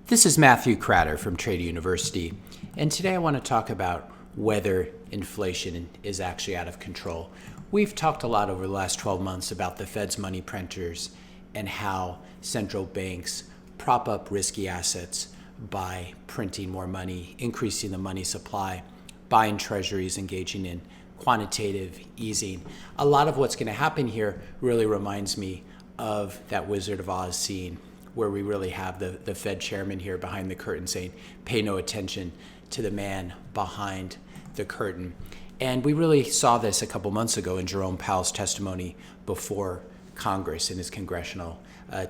This is Matthew Cratter from Trade University, and today I want to talk about whether inflation is actually out of control. We've talked a lot over the last 12 months about the Fed's money printers and how central banks prop up risky assets by printing more money, increasing the money supply, buying treasuries, engaging in quantitative easing. A lot of what's going to happen here really reminds me of that Wizard of Oz scene where we really have the Fed chairman here behind the curtain saying, pay no attention to the man behind the curtain. And we really saw this a couple months ago in Jerome Powell's testimony before Congress in his congressional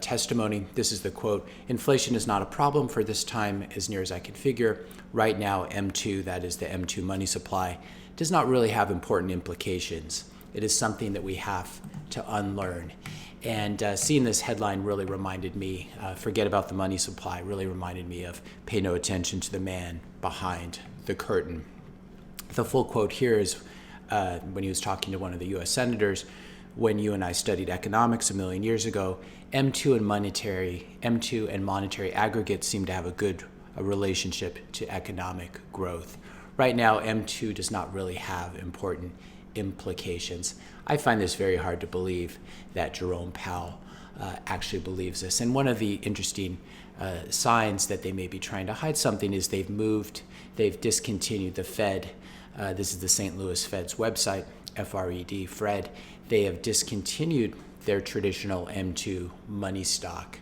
testimony. This is the quote: "Inflation is not a problem for this time as near as I can figure. Right now, M2, that is the M2 money supply, does not really have important implications. It is something that we have to unlearn." And seeing this headline really reminded me, forget about the money supply, really reminded me of pay no attention to the man behind the curtain. The full quote here is when he was talking to one of the U.S. senators, when you and I studied economics a million years ago, M2 and monetary aggregates seem to have a good relationship to economic growth. Right now, M2 does not really have important implications. I find this very hard to believe that Jerome Powell actually believes this. And one of the interesting signs that they may be trying to hide something is they've discontinued the Fed. This is the St. Louis Fed's website, FRED, Fred. They have discontinued their traditional M2 money stock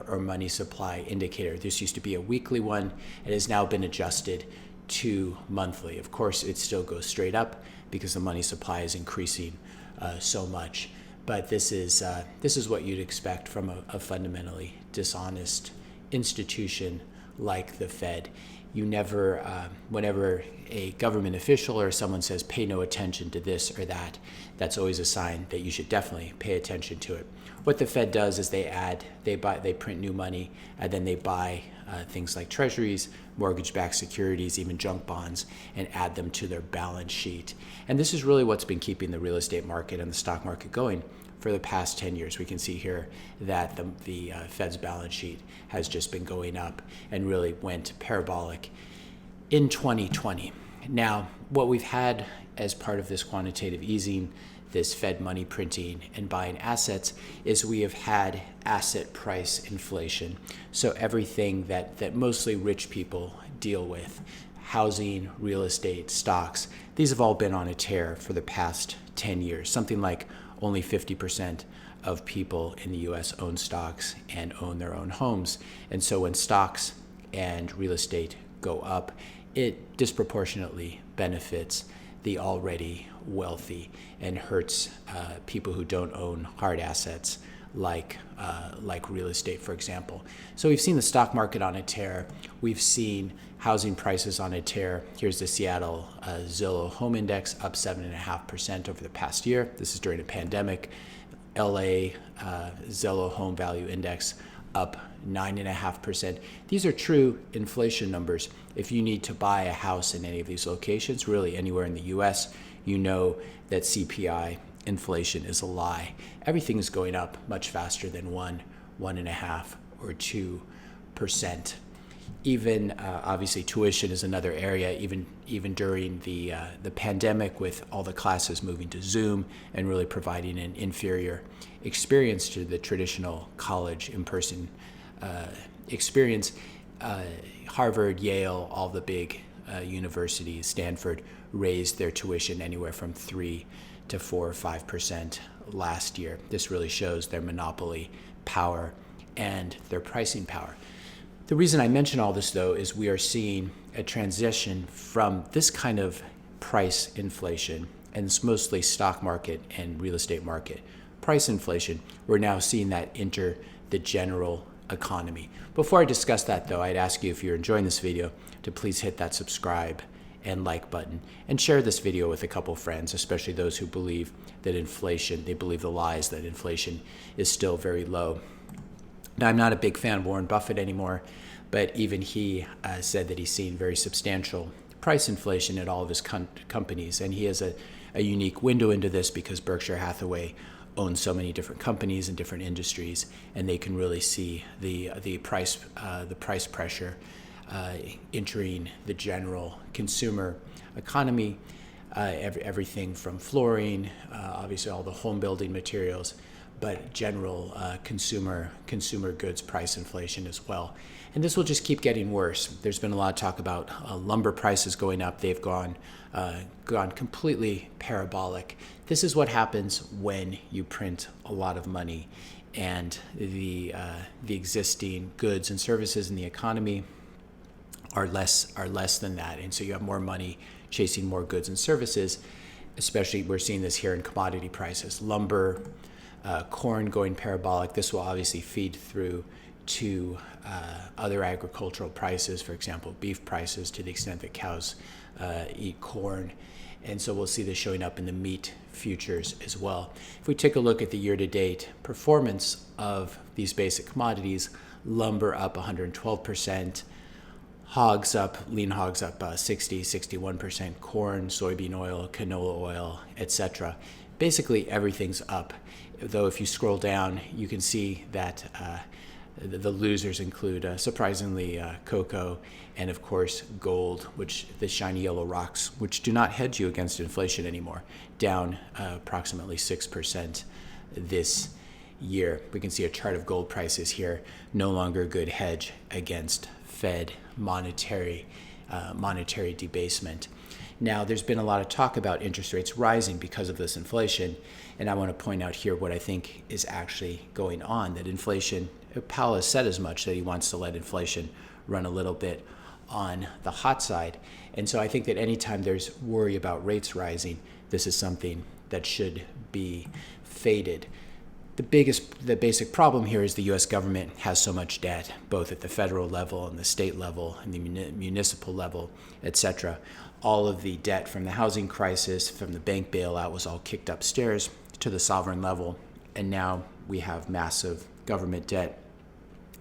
or money supply indicator. This used to be a weekly one. It has now been adjusted to monthly. Of course, it still goes straight up because the money supply is increasing so much. But this is what you'd expect from a fundamentally dishonest institution like the Fed. You never, whenever a government official or someone says pay no attention to this or that, that's always a sign that you should definitely pay attention to it. What the Fed does is they print new money, and then they buy things like treasuries, mortgage-backed securities, even junk bonds, and add them to their balance sheet. And this is really what's been keeping the real estate market and the stock market going for the past 10 years. We can see here that the Fed's balance sheet has just been going up and really went parabolic in 2020. Now, what we've had as part of this quantitative easing, this Fed money printing and buying assets, is we have had asset price inflation. So everything that mostly rich people deal with, housing, real estate, stocks, these have all been on a tear for the past 10 years. Something like only 50% of people in the US own stocks and own their own homes. And so when stocks and real estate go up, it disproportionately benefits the already wealthy and hurts people who don't own hard assets like real estate, for example. So we've seen the stock market on a tear. We've seen housing prices on a tear. Here's the Seattle Zillow Home Index, up 7.5% over the past year. This is during a pandemic. LA Zillow Home Value Index, up 9.5%. These are true inflation numbers. If you need to buy a house in any of these locations, really anywhere in the US, you know that CPI inflation is a lie. Everything is going up much faster than 1.5%, or 2%. Even obviously tuition is another area, even during the pandemic, with all the classes moving to Zoom and really providing an inferior experience to the traditional college in-person experience. Harvard, Yale, all the big universities, Stanford, raised their tuition anywhere from 3 to 4 or 5% last year. This really shows their monopoly power and their pricing power. The reason I mention all this, though, is we are seeing a transition from this kind of price inflation, and it's mostly stock market and real estate market price inflation. We're now seeing that enter the general economy. Before I discuss that, though, I'd ask you, if you're enjoying this video, to please hit that subscribe and like button and share this video with a couple friends, especially those who believe that they believe the lies that inflation is still very low. Now, I'm not a big fan of Warren Buffett anymore, but even he said that he's seen very substantial price inflation at all of his companies, and he has a unique window into this because Berkshire Hathaway own so many different companies and different industries, and they can really see the price pressure entering the general consumer economy. Everything from flooring, obviously all the home building materials, but general consumer goods price inflation as well. And this will just keep getting worse. There's been a lot of talk about lumber prices going up. They've gone completely parabolic. This is what happens when you print a lot of money, and the existing goods and services in the economy are less than that. And so you have more money chasing more goods and services. Especially, we're seeing this here in commodity prices. Lumber, corn going parabolic. This will obviously feed through to other agricultural prices, for example, beef prices, to the extent that cows eat corn. And so we'll see this showing up in the meat futures as well. If we take a look at the year-to-date performance of these basic commodities, lumber up 112%, lean hogs up 61%, corn, soybean oil, canola oil, etc. Basically everything's up. Though if you scroll down, you can see that the losers include, surprisingly, cocoa and, of course, gold, which the shiny yellow rocks, which do not hedge you against inflation anymore, down approximately 6% this year. We can see a chart of gold prices here, no longer a good hedge against Fed monetary debasement. Now, there's been a lot of talk about interest rates rising because of this inflation, and I want to point out here what I think is actually going on, that inflation, Powell has said as much, that he wants to let inflation run a little bit on the hot side. And so I think that anytime there's worry about rates rising, this is something that should be faded. The basic problem here is the U.S. government has so much debt, both at the federal level and the state level and the municipal level, etc. All of the debt from the housing crisis, from the bank bailout, was all kicked upstairs to the sovereign level, and now we have massive government debt,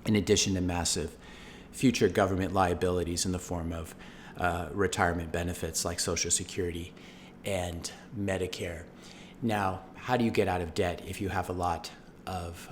in addition to massive future government liabilities in the form of retirement benefits like Social Security and Medicare. Now, how do you get out of debt if you have a lot of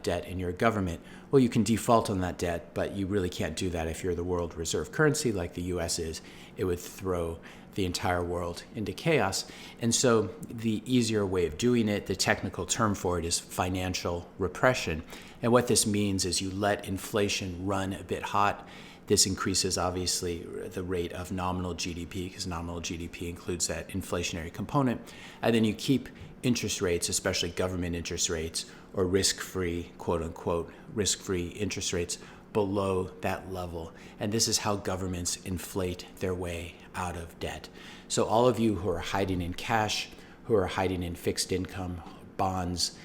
debt in your government? Well, you can default on that debt, but you really can't do that if you're the world reserve currency like the U.S. is. It would throw the entire world into chaos. And so the easier way of doing it, the technical term for it, is financial repression. And what this means is you let inflation run a bit hot. This increases, obviously, the rate of nominal GDP, because nominal GDP includes that inflationary component. And then you keep interest rates, especially government interest rates, or risk-free, quote-unquote, risk-free interest rates, below that level. And this is how governments inflate their way out of debt. So all of you who are hiding in cash, who are hiding in fixed income bonds,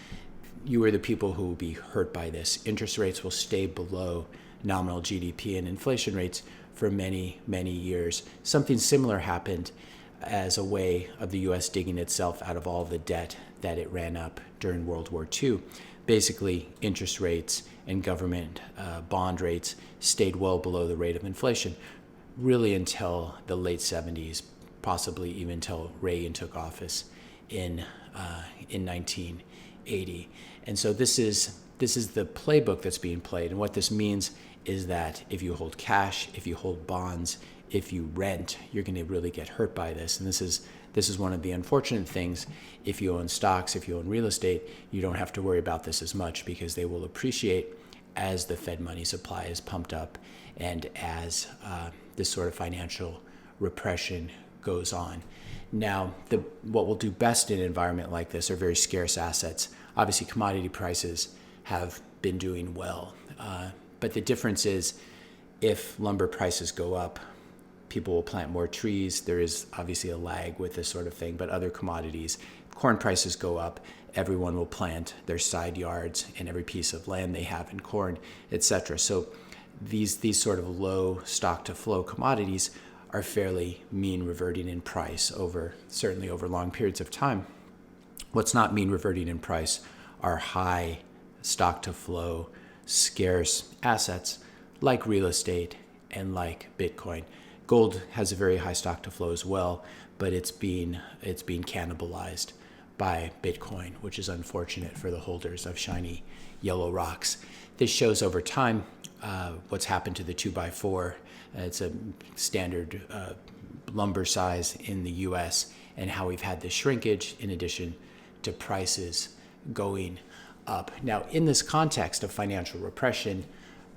you are the people who will be hurt by this. Interest rates will stay below nominal GDP and inflation rates for many, many years. Something similar happened as a way of the U.S. digging itself out of all the debt that it ran up during World War II. Basically, interest rates and government bond rates stayed well below the rate of inflation, really until the late 70s, possibly even until Reagan took office in 1980. And so this is the playbook that's being played. And what this means is that if you hold cash, if you hold bonds, if you rent, you're going to really get hurt by this. And this is one of the unfortunate things. If you own stocks, if you own real estate, you don't have to worry about this as much, because they will appreciate as the Fed money supply is pumped up and as this sort of financial repression goes on. Now, what will do best in an environment like this are very scarce assets. Obviously, commodity prices have been doing well. But the difference is, if lumber prices go up, people will plant more trees. There is obviously a lag with this sort of thing, but other commodities, corn prices go up, everyone will plant their side yards and every piece of land they have in corn, etc. So these sort of low stock to flow commodities are fairly mean reverting in price certainly over long periods of time. What's not mean reverting in price are high stock to flow, scarce assets like real estate and like Bitcoin. Gold has a very high stock to flow as well, but it's being cannibalized buy Bitcoin, which is unfortunate for the holders of shiny yellow rocks. This shows over time what's happened to the 2x4. It's a standard lumber size in the US, and how we've had this shrinkage in addition to prices going up. Now, in this context of financial repression,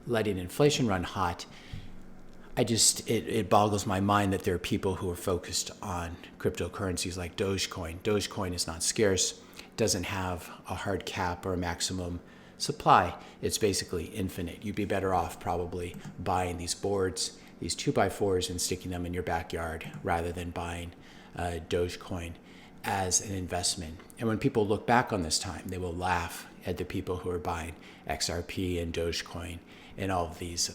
letting inflation run hot, it boggles my mind that there are people who are focused on cryptocurrencies like Dogecoin. Dogecoin is not scarce, doesn't have a hard cap or a maximum supply. It's basically infinite. You'd be better off probably buying these boards, these 2x4s, and sticking them in your backyard rather than buying Dogecoin as an investment. And when people look back on this time, they will laugh at the people who are buying XRP and Dogecoin and all of these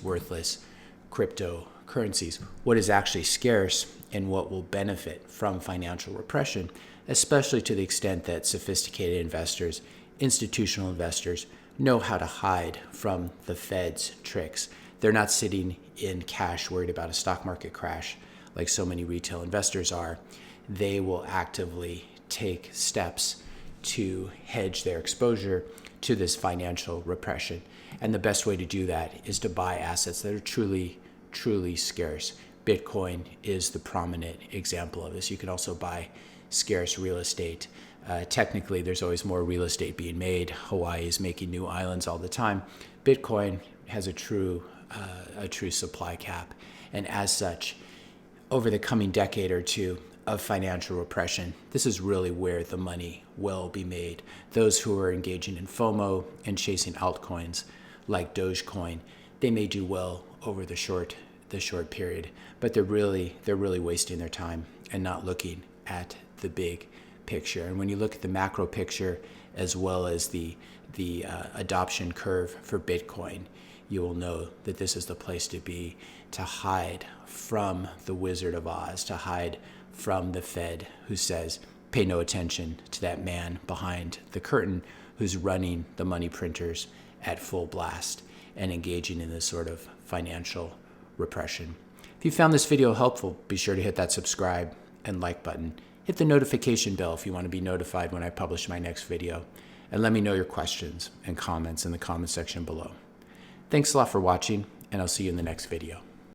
worthless cryptocurrencies. What is actually scarce and what will benefit from financial repression, especially to the extent that sophisticated investors, institutional investors, know how to hide from the Fed's tricks. They're not sitting in cash worried about a stock market crash like so many retail investors are. They will actively take steps to hedge their exposure to this financial repression. And the best way to do that is to buy assets that are truly scarce. Bitcoin is the prominent example of this. You can also buy scarce real estate. Technically, there's always more real estate being made. Hawaii is making new islands all the time. Bitcoin has a true supply cap. And as such, over the coming decade or two of financial repression, this is really where the money will be made. Those who are engaging in FOMO and chasing altcoins like Dogecoin, they may do well over the short period, but they're really wasting their time and not looking at the big picture. And when you look at the macro picture as well as the adoption curve for Bitcoin, you will know that this is the place to be, to hide from the Wizard of Oz, to hide from the Fed, who says, pay no attention to that man behind the curtain who's running the money printers at full blast and engaging in this sort of financial repression. If you found this video helpful, be sure to hit that subscribe and like button. Hit the notification bell if you want to be notified when I publish my next video. And let me know your questions and comments in the comment section below. Thanks a lot for watching, and I'll see you in the next video.